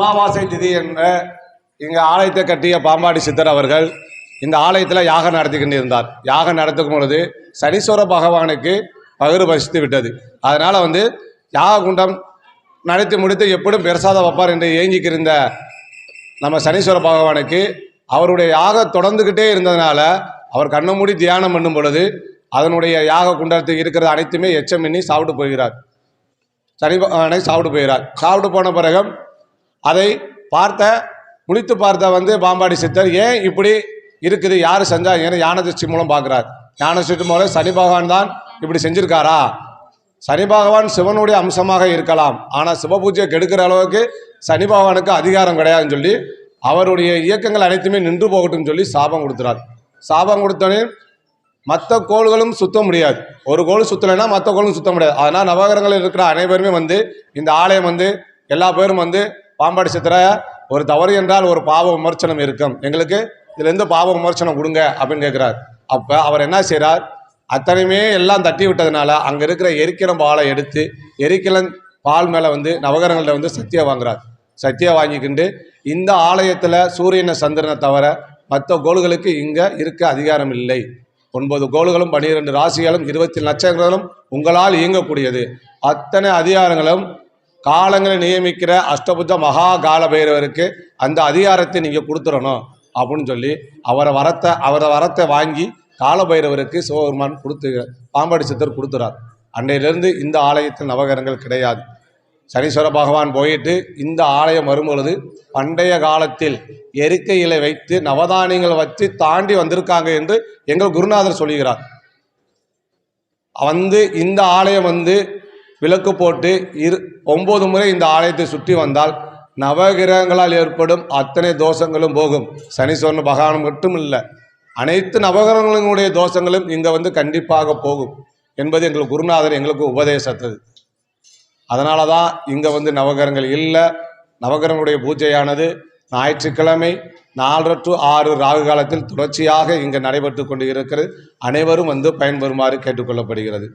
அமாவாசை திதி என்ற இங்கே ஆலயத்தை கட்டிய பாம்பாடி சித்தர் அவர்கள் இந்த ஆலயத்தில் யாகம் நடத்தி கொண்டிருந்தார். யாகம் நடத்தும் பொழுது சனீஸ்வர பகவானுக்கு பகிர் பசித்து விட்டது. அதனால் யாக குண்டம் நடத்தி முடித்து எப்படியும் பிரசாதம் வைப்பார் என்று ஏங்கிக்கிருந்த நம்ம சனீஸ்வர பகவானுக்கு அவருடைய யாகம் தொடர்ந்துக்கிட்டே இருந்ததுனால அவர் கண்ணை மூடி தியானம் பண்ணும் பொழுது அதனுடைய யாக குண்டத்துக்கு இருக்கிறது அனைத்துமே எச்சம் எண்ணி சாப்பிட்டு போகிறார். சனி பகவானை சாப்பிட்டு போகிறார். சாப்பிட்டு போன பிறகு அதை முழித்து பார்த்த பாம்பாடி சித்தர் ஏன் இப்படி இருக்குது, யார் செஞ்சா, ஏன்னா ஞான திருஷ்டி மூலம் பார்க்குறார். ஞான திருஷ்டி மூலம் சனி பகவான் தான் இப்படி செஞ்சிருக்காரா? சனி பகவான் சிவனுடைய அம்சமாக இருக்கலாம், ஆனால் சிவ பூஜையை கெடுக்கிற அளவுக்கு சனி பகவானுக்கு அதிகாரம் கிடையாதுன்னு சொல்லி அவருடைய இயக்கங்கள் அனைத்துமே நின்று போகட்டும் சொல்லி சாபம் கொடுத்துறார். சாபம் கொடுத்தோன்னே மற்ற கோள்களும் சுத்த முடியாது. ஒரு கோள் சுற்றலைன்னா மற்ற கோளும் சுத்த முடியாது. அதனால் நவகிரகங்களில் இருக்கிற அனைவருமே இந்த ஆலயம் எல்லா பேரும் பாம்பாடி சித்தரை ஒரு தவறு என்றால் ஒரு பாவ விமர்சனம் இருக்கும், எங்களுக்கு இதுலேருந்து பாவ விமர்சனம் கொடுங்க அப்படின்னு கேட்குறார். அப்போ அவர் என்ன செய்கிறார், அத்தனையுமே எல்லாம் தட்டி விட்டதுனால அங்கே இருக்கிற எரிக்கிலம் பாலை எடுத்து எரிக்கிலம் பால் மேலே நவகிரகங்களில் சத்தியம் வாங்குறார். சத்தியம் வாங்கிக்கிண்டு இந்த ஆலயத்தில் சூரியனை சந்திரனை தவிர மற்ற கோள்களுக்கு இங்கே இருக்க அதிகாரம் இல்லை. 9 கோள்களும் 12 ராசிகளும் 20 நட்சத்திரங்களும் உங்களால் இயங்கக்கூடியது. அத்தனை அதிகாரங்களும் காலங்களை நியமிக்கிற அஷ்டபுஜ மகா கால பைரவருக்கு அந்த அதிகாரத்தை நீங்கள் கொடுத்துடணும் அப்படின்னு சொல்லி அவரை வரத்தை வாங்கி கால பைரவருக்கு சிவபெருமான் பாம்பாடி சித்தர் கொடுத்துறார். அன்றையிலிருந்து இந்த ஆலயத்தில் நவகிரகங்கள் கிடையாது. சனீஸ்வர பகவான் போயிட்டு இந்த ஆலயம் வரும்பொழுது பண்டைய காலத்தில் எரிக்கையில வைத்து நவதானியங்கள் வச்சு தாண்டி வந்திருக்காங்க என்று எங்கள் குருநாதர் சொல்லுகிறார். இந்த ஆலயம் விளக்கு போட்டு 9 முறை இந்த ஆலயத்தை சுற்றி வந்தால் நவகிரகங்களால் ஏற்படும் அத்தனை தோஷங்களும் போகும். சனீஸ்வரன் பகவான் மட்டும் இல்லை, அனைத்து நவகிரகங்களுடைய தோஷங்களும் இங்கே கண்டிப்பாக போகும் என்பது எங்கள் குருநாதர் எங்களுக்கு உபதேசத்தது. அதனால தான் இங்கே நவகிரகங்கள் இல்லை. நவகிரகங்களுடைய பூஜையானது ஞாயிற்றுக்கிழமை 4 to 6 ராகு காலத்தில் தொடர்ச்சியாக இங்கே நடைபெற்று கொண்டு இருக்கிறது. அனைவரும் பயன்பெறுமாறு கேட்டுக்கொள்ளப்படுகிறது.